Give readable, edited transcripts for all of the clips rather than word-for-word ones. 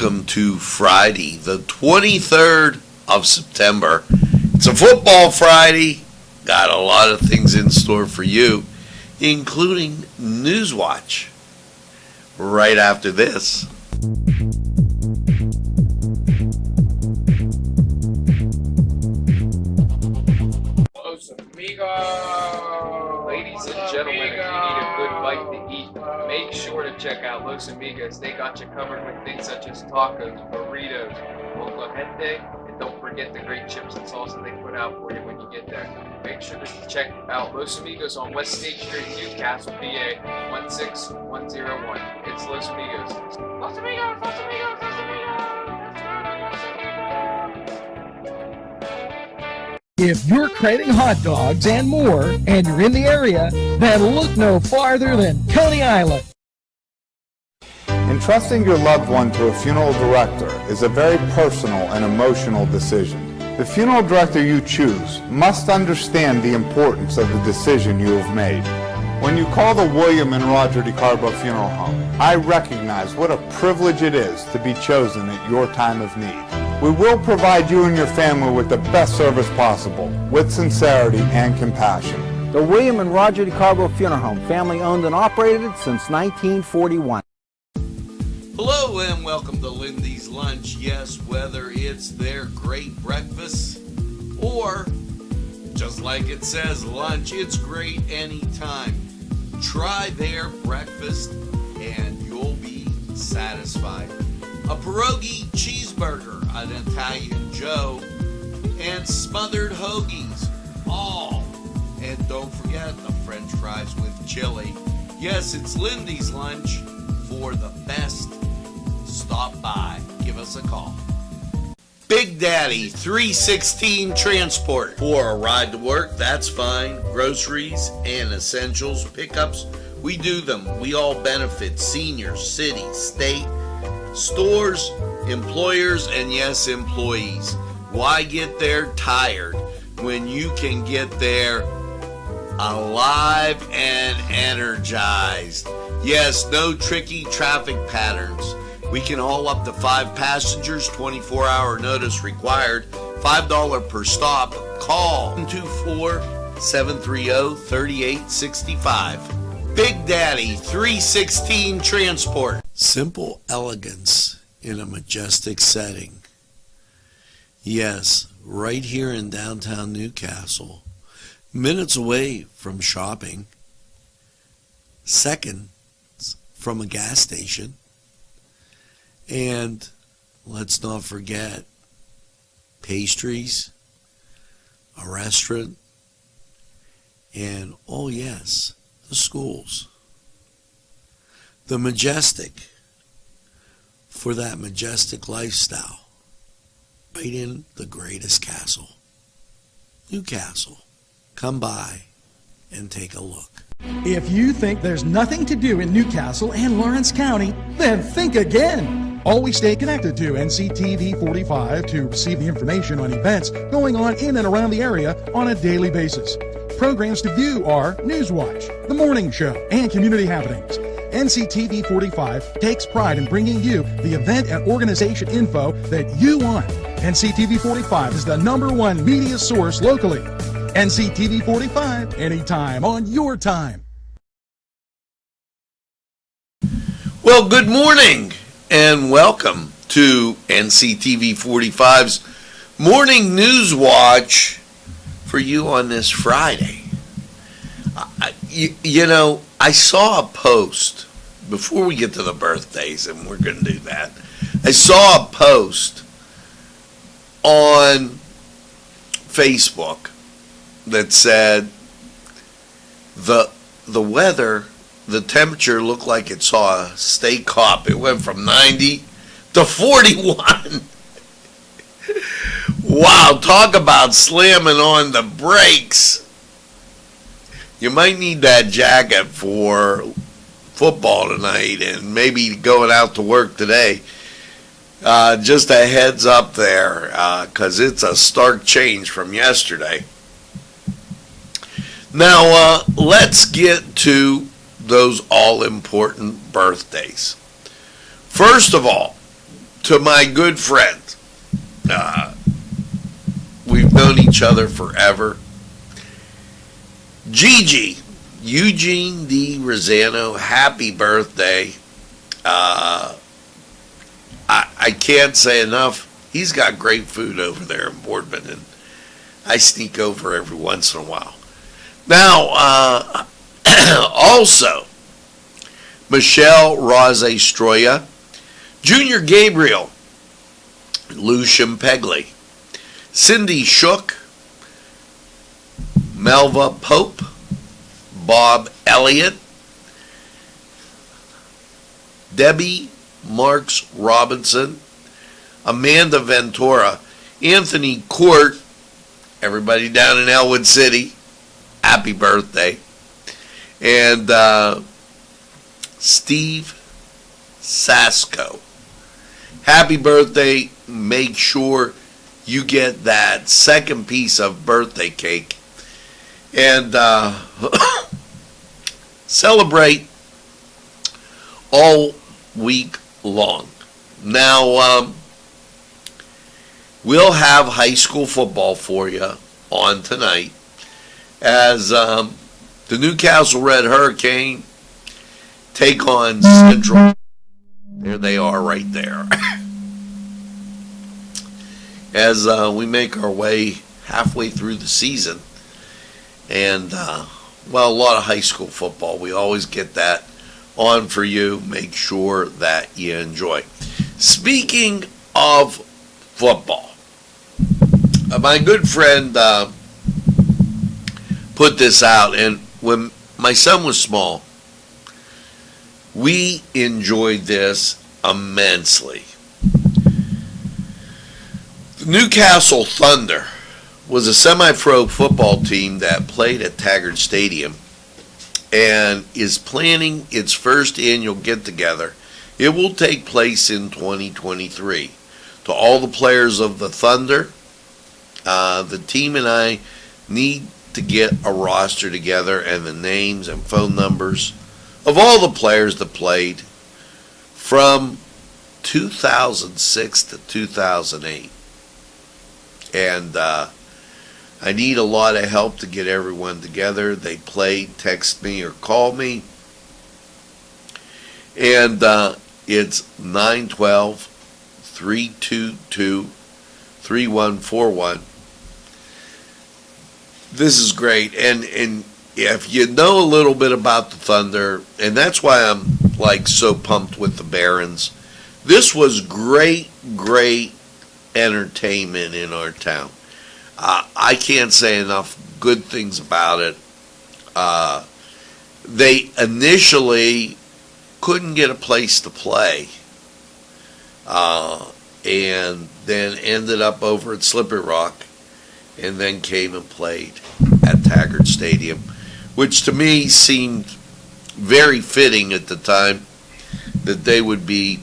welcome to Friday, the 23rd of September. It's a football Friday. Got a lot of things in store for you, including Newswatch. Right after this. Los Amigos! Ladies and gentlemen, if you need a good bite to eat, make sure to check out Los Amigos. They got you covered with things such as tacos, burritos, mocha gente, and don't forget the great chips and salsa they put out for you when you get there. Make sure to check out Los Amigos on West State Street, Newcastle, PA 16101. It's Los Amigos. Los Amigos! Los Amigos! Los Amigos! If you're craving hot dogs and more, and you're in the area, then look no farther than Coney Island. Entrusting your loved one to a funeral director is a very personal and emotional decision. The funeral director you choose must understand the importance of the decision you have made. When you call the William and Roger DeCarbo Funeral Home, I recognize what a privilege it is to be chosen at your time of need. We will provide you and your family with the best service possible, with sincerity and compassion. The William and Roger DeCarbo Funeral Home, family owned and operated since 1941. Hello and welcome to Lindy's Lunch. Yes, whether it's their great breakfast or, just like it says, lunch, it's great anytime. Try their breakfast and you'll be satisfied. A pierogi cheeseburger, an Italian Joe, and smothered hoagies, all. And don't forget the French fries with chili. Yes, it's Lindy's Lunch. For the best, stop by. Give us a call. Big Daddy 316 Transport. For a ride to work, that's fine. Groceries and essentials pickups, we do them. We all benefit seniors, cities, state, stores, employers, and yes, employees. Why get there tired when you can get there alive and energized? Yes, no tricky traffic patterns. We can haul up to 5 passengers, 24-hour notice required, $5 per stop. Call 224-730-3865. Big Daddy 316 Transport. Simple elegance in a majestic setting. Yes, right here in downtown Newcastle. Minutes away from shopping. Seconds from a gas station. And let's not forget pastries, a restaurant, and oh yes, the schools. The majestic, for that majestic lifestyle, right in the greatest castle, Newcastle. Come by and take a look. If you think there's nothing to do in Newcastle and Lawrence County, then think again. Always stay connected to Nctv45 to receive the information on events going on in and around the area on a daily basis. Programs to view are Newswatch, The Morning Show, and Community Happenings. Nctv45 takes pride in bringing you the event and organization info that you want. Nctv45 is the #1 media source locally. Nctv45, anytime on your time. Well, good morning and welcome to Nctv45's Morning News Watch for you on this Friday. I saw a post before we get to the birthdays, and we're going to do that. I saw a post on Facebook that said the weather, the temperature looked like it saw a steak hop. It went from 90 to 41. Wow, talk about slamming on the brakes. You might need that jacket for football tonight and maybe going out to work today. Just a heads up there, because it's a stark change from yesterday. Now, let's get to those all-important birthdays. First of all, to my good friend. We've known each other forever. Gigi, Eugene D. Rosano, happy birthday. I can't say enough. He's got great food over there in Boardman, and I sneak over every once in a while. Now, also, Michelle Rose Stroya, Junior Gabriel, Lucian Pegley, Cindy Shook, Melva Pope, Bob Elliott, Debbie Marks Robinson, Amanda Ventura, Anthony Court, everybody down in Elwood City, happy birthday, and Steve Sasko, happy birthday. Make sure you get that second piece of birthday cake and celebrate all week long. Now, we'll have high school football for you on tonight as the Newcastle Red Hurricane take on Central. There they are right there. As we make our way halfway through the season, and well, a lot of high school football, we always get that on for you. Make sure that you enjoy. Speaking of football, my good friend put this out, and when my son was small, we enjoyed this immensely. The Newcastle Thunder was a semi-pro football team that played at Taggart Stadium and is planning its first annual get-together. It will take place in 2023. To all the players of the Thunder, the team and I need to get a roster together and the names and phone numbers of all the players that played from 2006 to 2008. And I need a lot of help to get everyone together. They played, text me, or call me. And it's 912-322-3141. This is great. And if you know a little bit about the Thunder, and that's why I'm like so pumped with the Barons, this was great entertainment in our town. I can't say enough good things about it. They initially couldn't get a place to play, and then ended up over at Slippery Rock, and then came and played at Taggart Stadium, which to me seemed very fitting at the time that they would be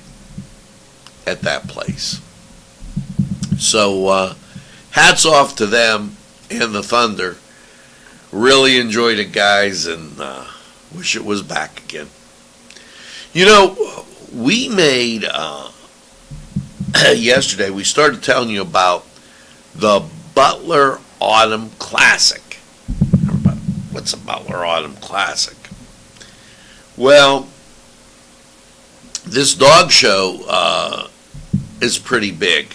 at that place. So hats off to them and the Thunder. Really enjoyed it, guys, and wish it was back again. You know, we made yesterday, we started telling you about the Butler Autumn Classic. What's a Butler Autumn Classic? Well, this dog show is pretty big.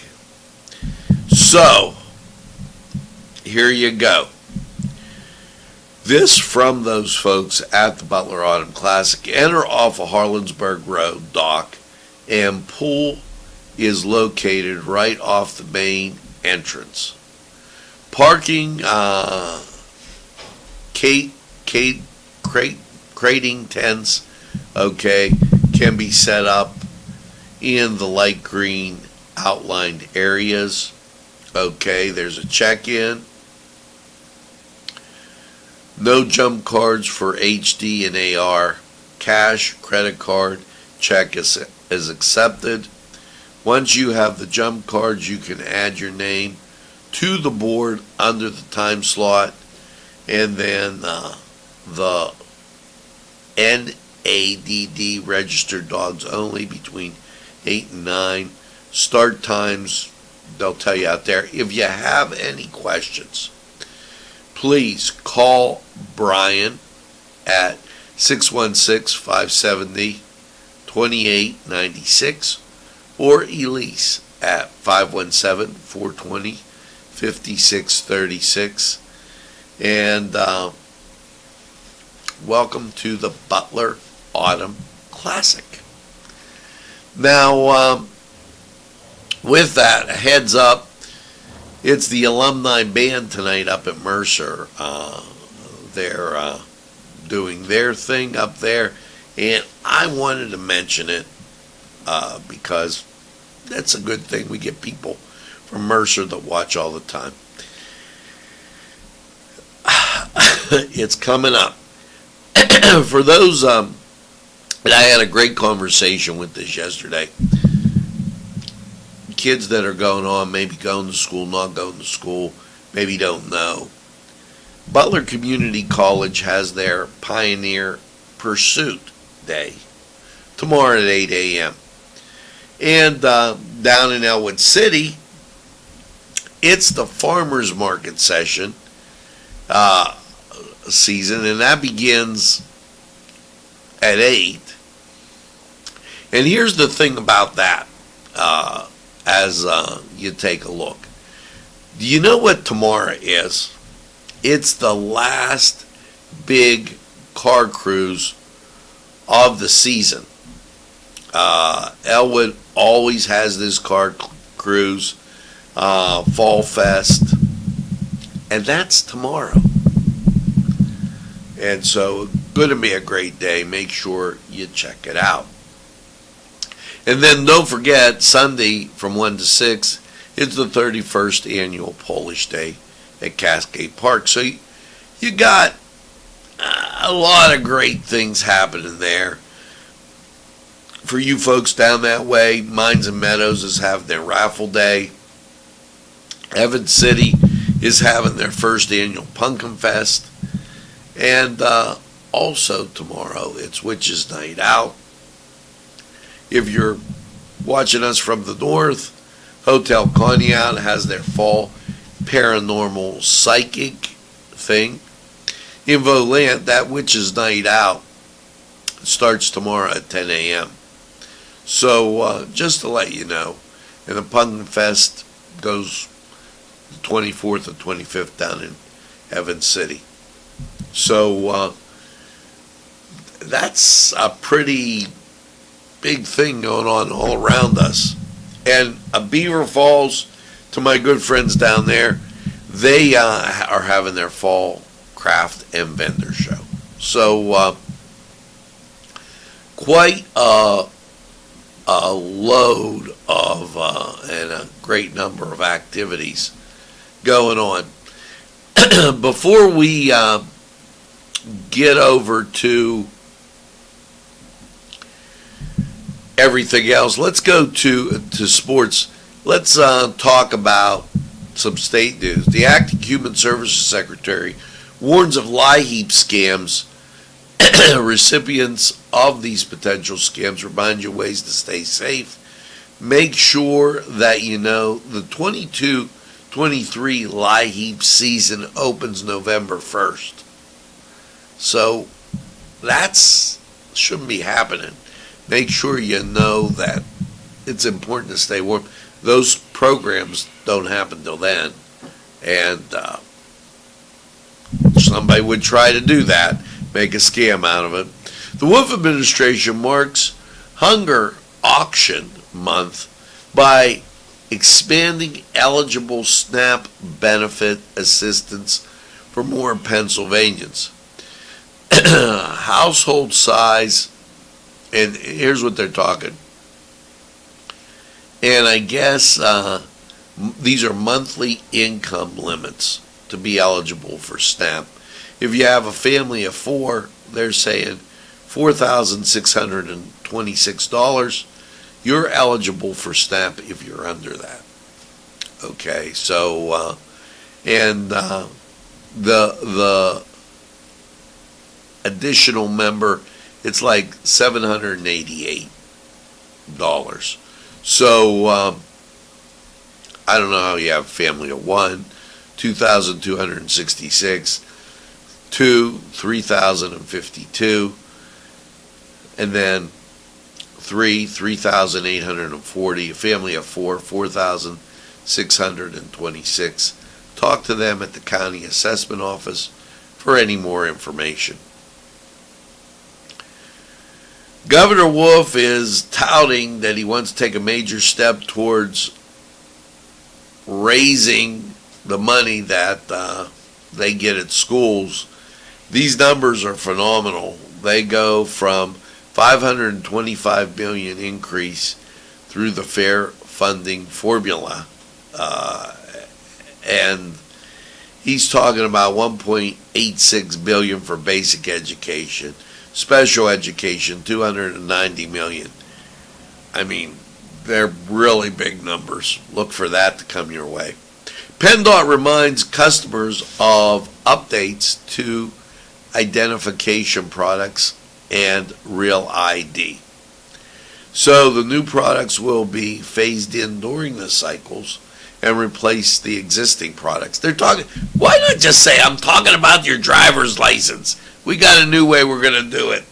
So, here you go. This from those folks at the Butler Autumn Classic. Enter off of Harlansburg Road, Dock, and pool is located right off the main entrance. Parking, crating tents, okay, can be set up in the light green outlined areas. Okay, there's a check-in. No jump cards for HD and AR. Cash, credit card, check is accepted. Once you have the jump cards, you can add your name to the board under the time slot, and then the NADD registered dogs only between 8 and 9 start times, they'll tell you out there. If you have any questions, please call Brian at 616-570-2896 or Elise at 517-420-5636. And welcome to the Butler Autumn Classic. Now, with that, a heads up, it's the alumni band tonight up at Mercer. They're doing their thing up there, and I wanted to mention it because that's a good thing. We get people from Mercer that watch all the time. It's coming up. For those, and I had a great conversation with this yesterday. Kids that are going on, maybe going to school, not going to school, maybe don't know. Butler Community College has their Pioneer Pursuit Day tomorrow at 8 a.m. And down in Elwood City, it's the farmers market session season, and that begins at 8. And here's the thing about that, as you take a look. Do you know what tomorrow is? It's the last big car cruise of the season. Elwood always has this car cruise, Fall Fest, and that's tomorrow. And so, going to be a great day. Make sure you check it out. And then don't forget, Sunday from 1 to 6, it's the 31st annual Polish Day at Cascade Park. So you got a lot of great things happening there. For you folks down that way, Mines and Meadows is having their raffle day. Evans City is having their first annual Pumpkin Fest. And also tomorrow, it's Witches Night Out. If you're watching us from the north, Hotel Conneaut has their fall paranormal psychic thing. In Volant, that Witches Night Out starts tomorrow at 10 a.m. So just to let you know, and the Pumpkin Fest goes the 24th and 25th down in Evans City. So that's a pretty big thing going on all around us. And Beaver Falls, to my good friends down there, they are having their fall craft and vendor show. So quite a load of and a great number of activities going on. Before we get over to everything else, let's go to sports. Let's talk about some state news. The Acting Human Services Secretary warns of lie heap scams. Recipients of these potential scams remind you ways to stay safe. Make sure that you know the 22-23 lie heap season opens November 1st. So that's shouldn't be happening. Make sure you know that it's important to stay warm. Those programs don't happen till then. And somebody would try to do that, make a scam out of it. The Wolf administration marks Hunger Auction Month by expanding eligible SNAP benefit assistance for more Pennsylvanians. Household size, and here's what they're talking. And I guess these are monthly income limits to be eligible for SNAP. If you have a family of 4, they're saying $4,626. You're eligible for SNAP if you're under that. Okay, so the additional member, it's like $788. So I don't know how you have a family of 1, 2,266, 2, 3,052, and then 3, 3,840, a family of 4, 4,626. Talk to them at the county assessment office for any more information. Governor Wolf is touting that he wants to take a major step towards raising the money that they get at schools. These numbers are phenomenal. They go from $525 billion increase through the fair funding formula, and he's talking about $1.86 billion for basic education, special education $290 million. I mean, they're really big numbers. Look for that to come your way. PennDOT reminds customers of updates to identification products and Real ID. So the new products will be phased in during the cycles and replace the existing products. They're talking, why not just say, I'm talking about your driver's license? We got a new way we're going to do it.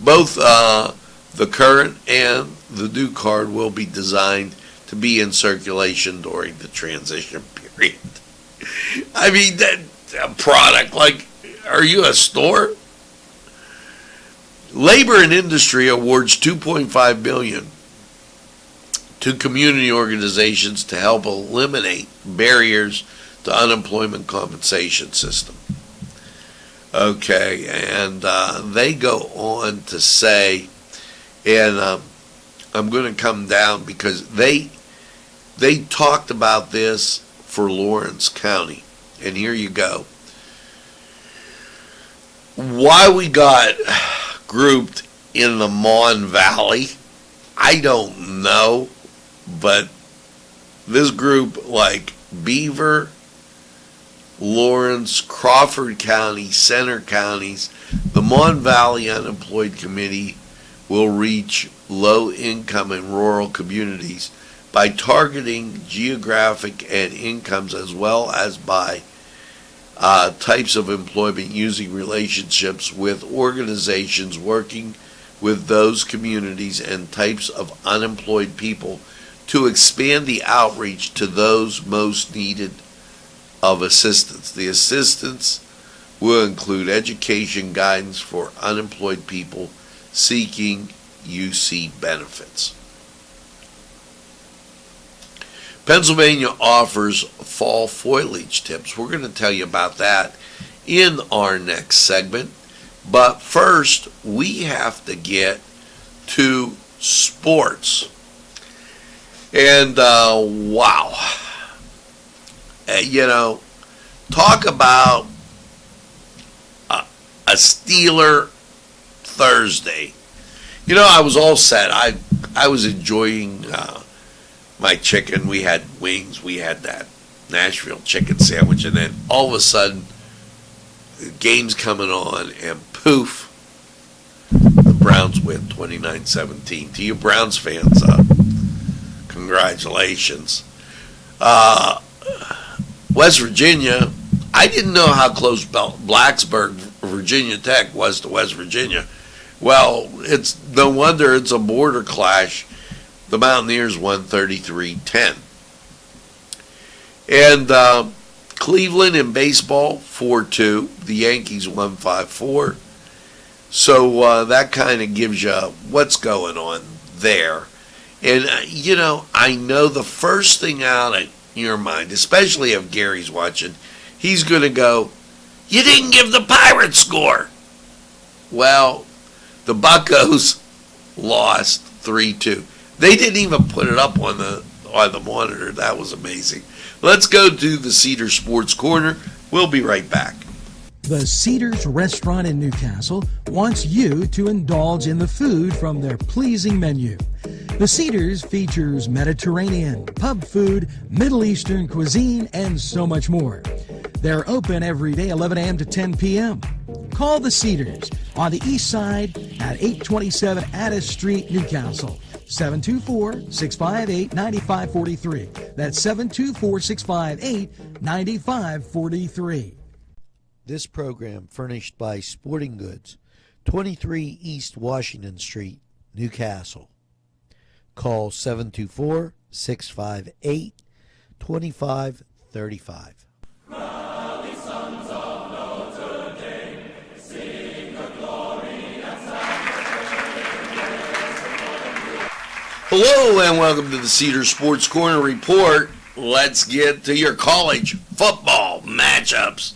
Both the current and the new card will be designed to be in circulation during the transition period. I mean, that a product, like, are you a store? Labor and Industry awards $2.5 billion to community organizations to help eliminate barriers to unemployment compensation system. Okay, and they go on to say, and I'm going to come down because they talked about this for Lawrence County, and here you go. Why we got grouped in the Mon Valley, I don't know, but this group, like Beaver, Lawrence, Crawford County, Center counties, the Mon Valley Unemployed Committee will reach low-income and rural communities by targeting geographic and incomes as well as by types of employment using relationships with organizations working with those communities and types of unemployed people to expand the outreach to those most needed of assistance. The assistance will include education guidance for unemployed people seeking UC benefits. Pennsylvania offers fall foliage tips. We're going to tell you about that in our next segment. But first, we have to get to sports. And, wow. Talk about a Steeler Thursday. I was all set. I was enjoying my chicken. We had wings. We had that Nashville chicken sandwich. And then all of a sudden, the game's coming on, and poof, the Browns win 29-17. To you Browns fans, congratulations. West Virginia, I didn't know how close Blacksburg, Virginia Tech was to West Virginia. Well, it's no wonder it's a border clash. The Mountaineers won 33-10. And Cleveland in baseball, 4-2. The Yankees won 5-4. So that kind of gives you what's going on there. And, I know the first thing out of your mind, especially if Gary's watching, he's going to go, you didn't give the Pirates score. Well, the Buccos lost 3-2. They didn't even put it up on the monitor. That was amazing. Let's go to the Cedar Sports Corner. We'll be right back. The Cedars Restaurant in Newcastle wants you to indulge in the food from their pleasing menu. The Cedars features Mediterranean, pub food, Middle Eastern cuisine, and so much more. They're open every day, 11 a.m. to 10 p.m. Call the Cedars on the east side at 827 Addis Street, Newcastle. 724-658-9543. That's 724-658-9543. This program furnished by Sporting Goods, 23 East Washington Street, Newcastle. Call 724-658-2535. Hello and welcome to the Cedar Sports Corner Report. Let's get to your college football matchups.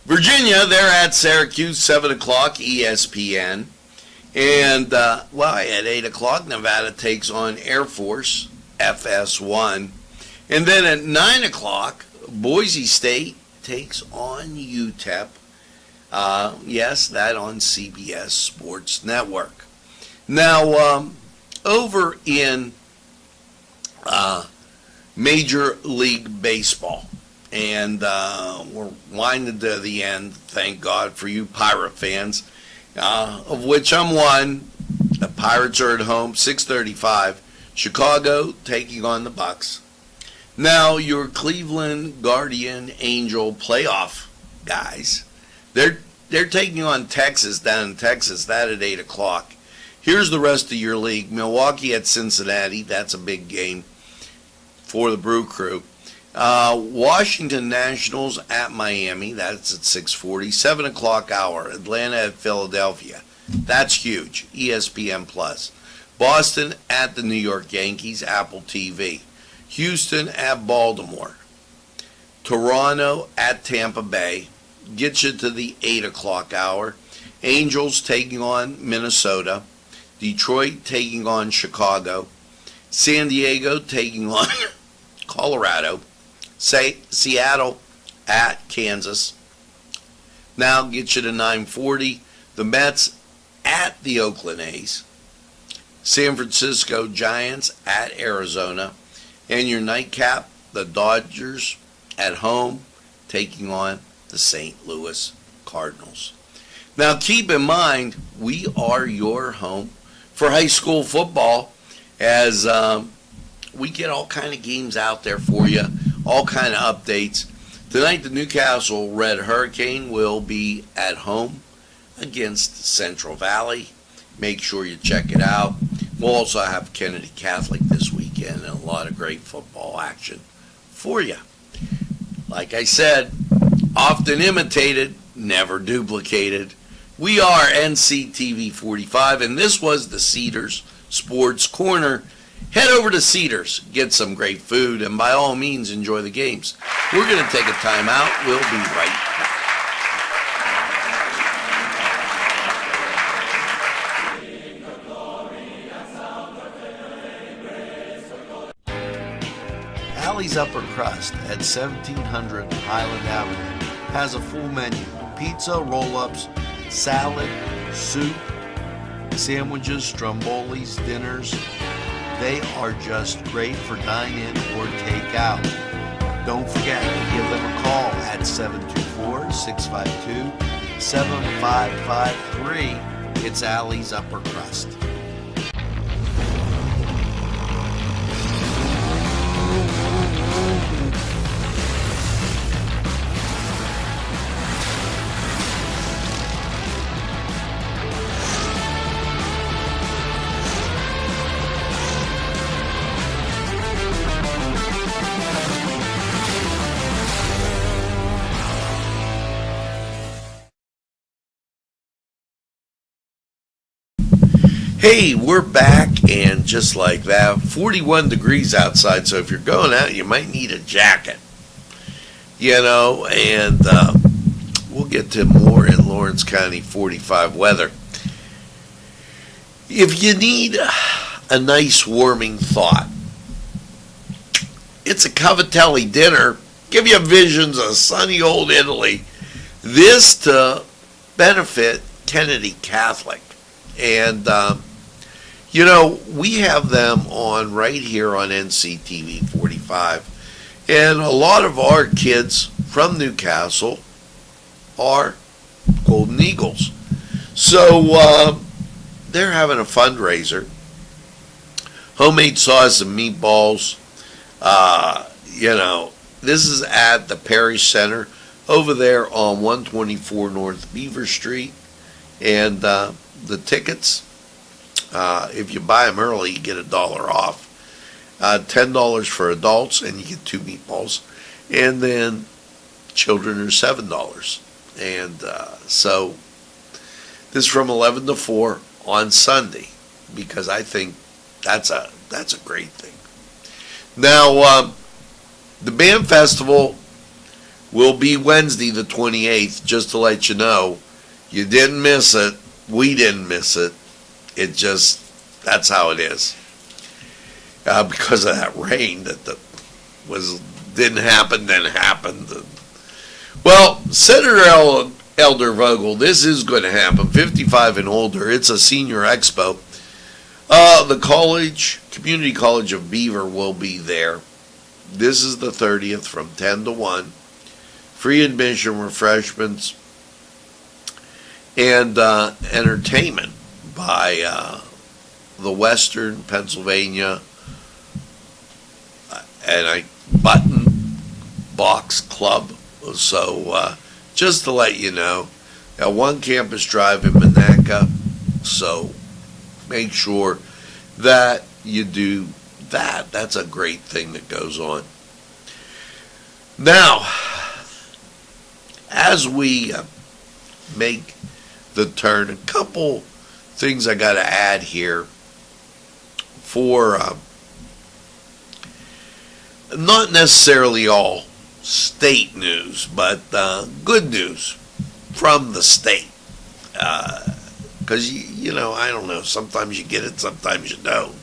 Virginia, they're at Syracuse, 7 o'clock, ESPN. And, at 8 o'clock, Nevada takes on Air Force, FS1. And then at 9 o'clock, Boise State takes on UTEP. Yes, that on CBS Sports Network. Now, over in Major League Baseball, and we're winding to the end, thank God for you Pirate fans, of which I'm one. The Pirates are at home, 6:35. Chicago taking on the Bucks. Now, your Cleveland Guardian Angel playoff guys, they're taking on Texas down in Texas, that at 8 o'clock. Here's the rest of your league. Milwaukee at Cincinnati. That's a big game for the Brew Crew. Washington Nationals at Miami. That's at 6:40. 7 o'clock hour. Atlanta at Philadelphia. That's huge. ESPN+. Boston at the New York Yankees. Apple TV. Houston at Baltimore. Toronto at Tampa Bay. Gets you to the 8 o'clock hour. Angels taking on Minnesota. Detroit taking on Chicago. San Diego taking on Colorado. Seattle at Kansas. Now gets you to 9:40. The Mets at the Oakland A's. San Francisco Giants at Arizona. And your nightcap, the Dodgers at home taking on the St. Louis Cardinals. Now keep in mind, we are your home for high school football, as we get all kind of games out there for you, all kind of updates. Tonight, the Newcastle Red Hurricane will be at home against Central Valley. Make sure you check it out. We'll also have Kennedy Catholic this weekend and a lot of great football action for you. Like I said, often imitated, never duplicated. We are Nctv45, and this was the Cedars Sports Corner. Head over to Cedars, get some great food, and by all means, enjoy the games. We're going to take a time out. We'll be right back. Alley's Upper Crust at 1700 Highland Avenue has a full menu. Pizza, roll-ups, salad, soup, sandwiches, strombolis, dinners. They are just great for dine-in or take-out. Don't forget to give them a call at 724-652-7553. It's Alley's Upper Crust. Hey, we're back, and just like that, 41 degrees outside, so if you're going out, you might need a jacket. And we'll get to more in Lawrence County 45 weather. If you need a nice warming thought, it's a Cavatelli dinner. Give you visions of sunny old Italy. This to benefit Kennedy Catholic. And, we have them on right here on NCTV45. And a lot of our kids from Newcastle are Golden Eagles. So they're having a fundraiser homemade sauce and meatballs. This is at the Parish Center over there on 124 North Beaver Street. And the tickets, if you buy them early, you get $1 off. $10 for adults, and you get 2 meatballs. And then children are $7. And so this is from 11 to 4 on Sunday, because I think that's a great thing. Now, the band festival will be Wednesday the 28th, just to let you know. You didn't miss it. We didn't miss it. That's how it is. Because of that rain didn't happen, then happened. Well, Senator Elder Vogel, this is going to happen. 55 and older. It's a senior expo. The Community College of Beaver will be there. This is the 30th from 10 to 1. Free admission, refreshments, and entertainment by the Western Pennsylvania Button Box Club. So just to let you know, at One Campus Drive in Monaca. So make sure that you do that. That's a great thing that goes on. Now, as we make the turn, a couple things I got to add here for not necessarily all state news, but good news from the state. Because, I don't know, sometimes you get it, sometimes you don't.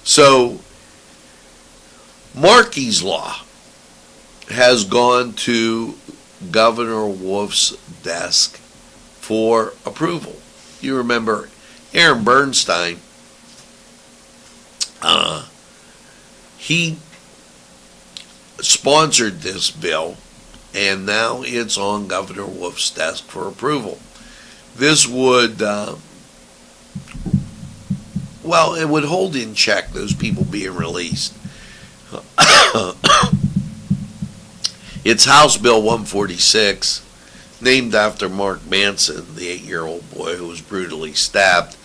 So, Markey's Law has gone to Governor Wolf's desk for approval. You remember Aaron Bernstein, he sponsored this bill, and now it's on Governor Wolf's desk for approval. This would, it would hold in check those people being released. It's House Bill 146, named after Mark Manson, the 8-year-old boy who was brutally stabbed.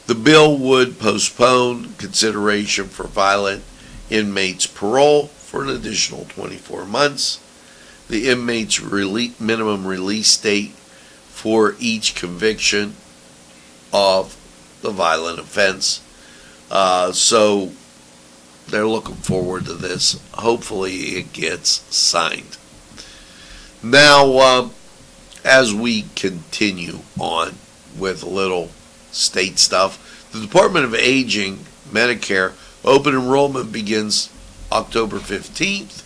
The bill would postpone consideration for violent inmates' parole for an additional 24 months. The inmate's minimum release date for each conviction of the violent offense. So they're looking forward to this. Hopefully it gets signed. Now, as we continue on with a little state stuff, the Department of Aging, Medicare, open enrollment begins October 15th.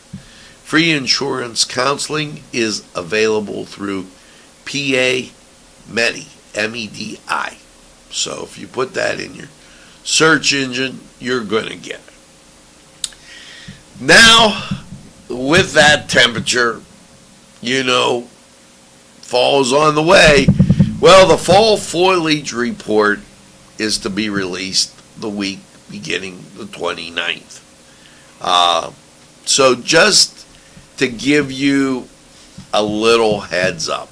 Free insurance counseling is available through PA Medi, M-E-D-I. So if you put that in your search engine, you're going to get it. Now, with that temperature, fall's on the way. Well, the fall foliage report is to be released the week beginning the 29th. So just to give you a little heads up.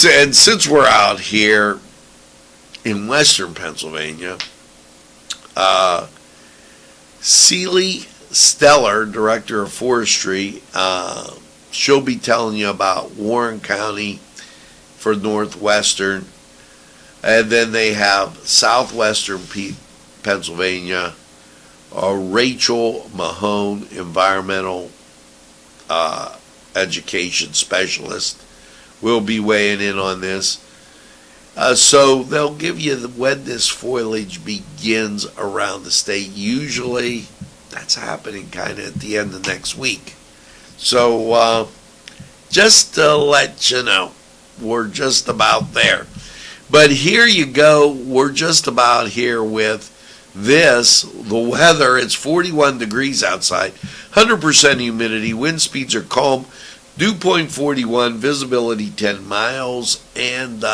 And since we're out here in western Pennsylvania, Celie Stellar, Director of Forestry, she'll be telling you about Warren County for Northwestern. And then they have Southwestern Pennsylvania, Rachel Mahone, Environmental Education Specialist, will be weighing in on this. So they'll give you when this foliage begins around the state. Usually that's happening kind of at the end of next week. So just to let you know, we're just about there. But here you go. We're just about here with this. The weather, it's 41 degrees outside, 100% humidity, wind speeds are calm, dew point 41, visibility 10 miles, and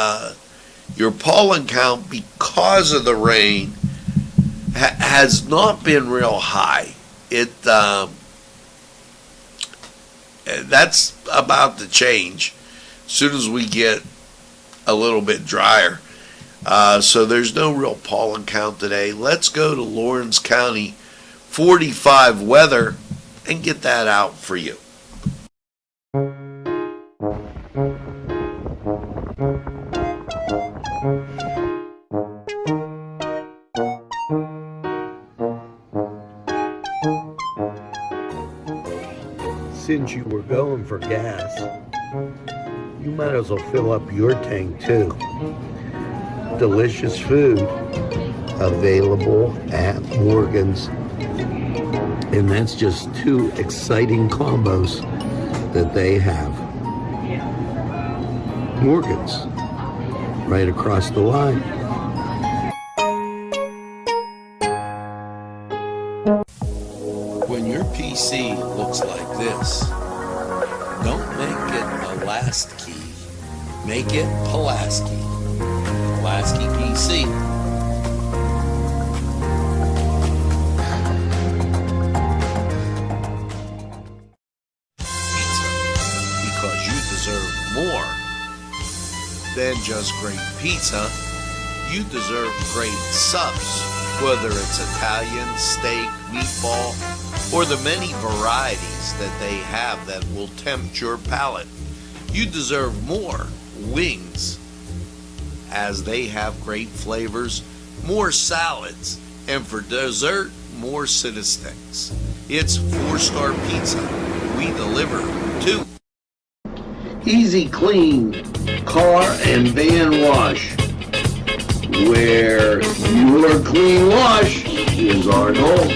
your pollen count, because of the rain, has not been real high. That's about to change as soon as we get a little bit drier. So there's no real pollen count today. Let's go to Lawrence County 45 weather and get that out for you. Since you were going for gas, you might as well fill up your tank too. Delicious food available at Morgan's. And that's just two exciting combos that they have. Morgan's, right across the line. When your PC looks like this, don't make it a last key. Make it Pulaski. Pulaski PC. Pizza. Because you deserve more than just great pizza. You deserve great subs. Whether it's Italian, steak, meatball, or the many varieties that they have that will tempt your palate. You deserve more wings, as they have great flavors, more salads, and for dessert, more city sticks. It's 4-star pizza. We deliver too. Easy Clean Car and Van Wash, where your clean wash is our goal.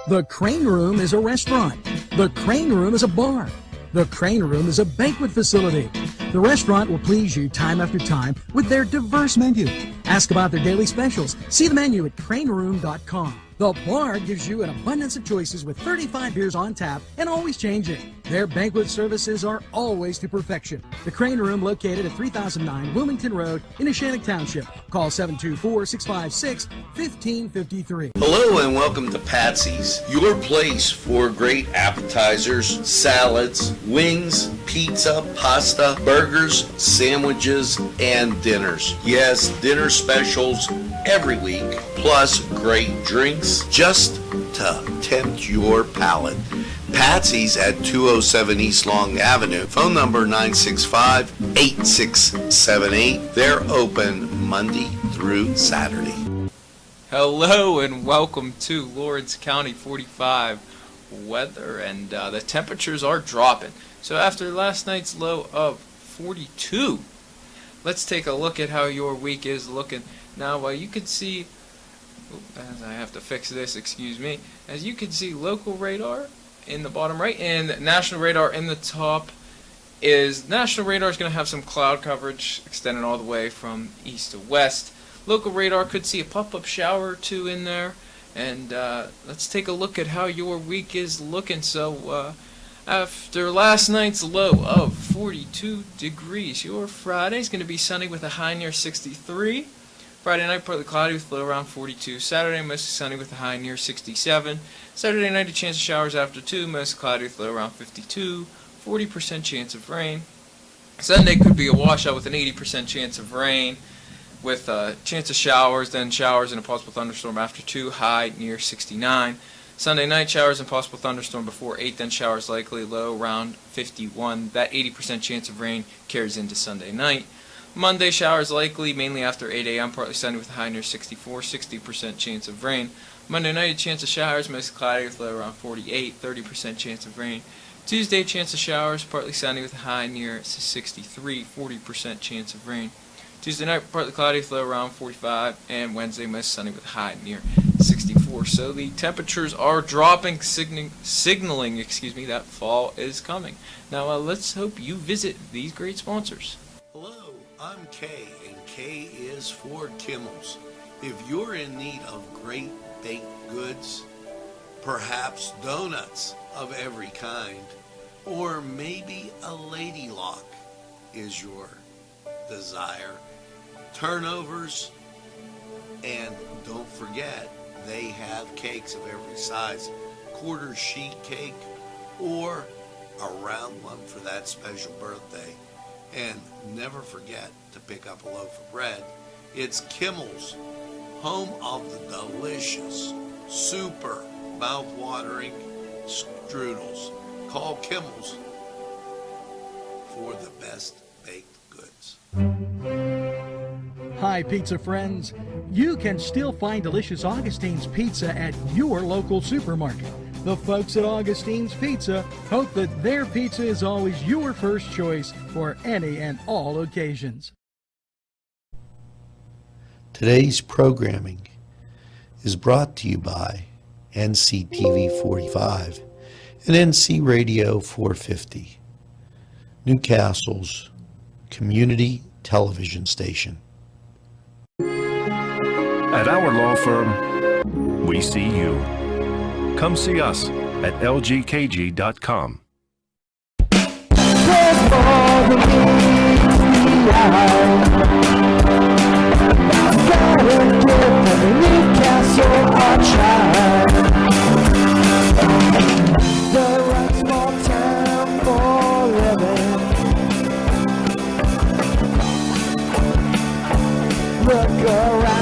The Crane Room is a restaurant. The Crane Room is a bar. The Crane Room is a banquet facility. The restaurant will please you time after time with their diverse menu. Ask about their daily specials. See the menu at craneroom.com. The bar gives you an abundance of choices with 35 beers on tap and always changing. Their banquet services are always to perfection. The Crane Room, located at 3009 Wilmington Road in Neshannock Township. Call 724-656-1553. Hello and welcome to Patsy's, your place for great appetizers, salads, wings, pizza, pasta, burgers, sandwiches, and dinners. Yes, dinner specials every week, plus great drinks just to tempt your palate. Patsy's at 207 East Long Avenue. Phone number 965-8678. They're open Monday through Saturday. Hello and welcome to Lawrence County 45 weather, and the temperatures are dropping. So after last night's low of 42, let's take a look at how your week is looking. Now, you can see, as I have to fix this, excuse me, as you can see, local radar in the bottom right and national radar in the top. National radar is going to have some cloud coverage extending all the way from east to west. Local radar could see a pop-up shower or two in there. And let's take a look at how your week is looking. So after last night's low of 42 degrees, your Friday is going to be sunny with a high near 63. Friday night, partly cloudy with a low around 42. Saturday, mostly sunny with a high near 67. Saturday night, a chance of showers after 2, mostly cloudy with a low around 52. 40% chance of rain. Sunday could be a washout with an 80% chance of rain, with a chance of showers, then showers and a possible thunderstorm after 2, high near 69. Sunday night, showers and possible thunderstorm before 8, then showers likely, low around 51. That 80% chance of rain carries into Sunday night. Monday, showers likely, mainly after 8 a.m., partly sunny with a high near 64, 60% chance of rain. Monday night, a chance of showers, mostly cloudy with a low around 48, 30% chance of rain. Tuesday, chance of showers, partly sunny with a high near 63, 40% chance of rain. Tuesday night, partly cloudy with a low around 45, and Wednesday, mostly sunny with a high near 64. So the temperatures are dropping, signaling that fall is coming. Now, let's hope you visit these great sponsors. Hello, I'm Kay, and K is for Kimmel's. If you're in need of great baked goods, perhaps donuts, of every kind, or maybe a lady lock is your desire. Turnovers, and don't forget, they have cakes of every size. Quarter sheet cake or a round one for that special birthday. And never forget to pick up a loaf of bread. It's Kimmel's, home of the delicious, super mouth-watering strudels. Call Kimmel's for the best baked goods. Hi, pizza friends. You can still find delicious Augustine's Pizza at your local supermarket. The folks at Augustine's Pizza hope that their pizza is always your first choice for any and all occasions. Today's programming is brought to you by Nctv45 and NC Radio 450, Newcastle's community television station. At our law firm, we see you. Come see us at lgkg.com. Look around.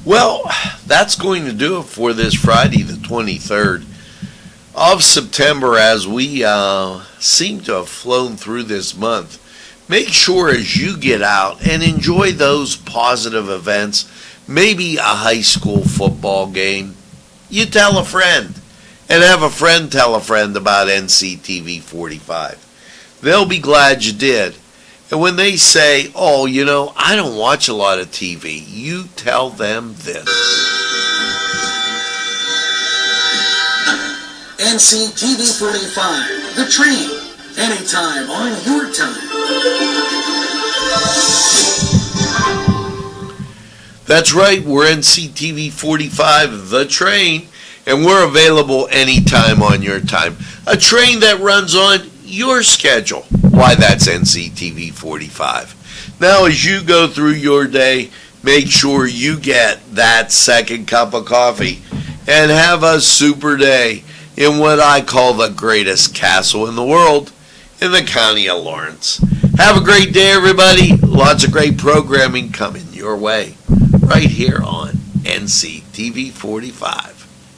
Well, that's going to do it for this Friday, the 23rd of September, as we seem to have flown through this month. Make sure as you get out and enjoy those positive events, maybe a high school football game, you tell a friend and have a friend tell a friend about NCTV45. They'll be glad you did. And when they say, oh, you know, I don't watch a lot of TV, you tell them this. NCTV45, the train, anytime on your time. That's right, we're NCTV45, the train, and we're available anytime on your time. A train that runs on your schedule. Why, that's NCTV45. Now, as you go through your day, make sure you get that second cup of coffee and have a super day in what I call the greatest castle in the world, in the county of Lawrence. Have a great day, everybody. Lots of great programming coming your way right here on NCTV45.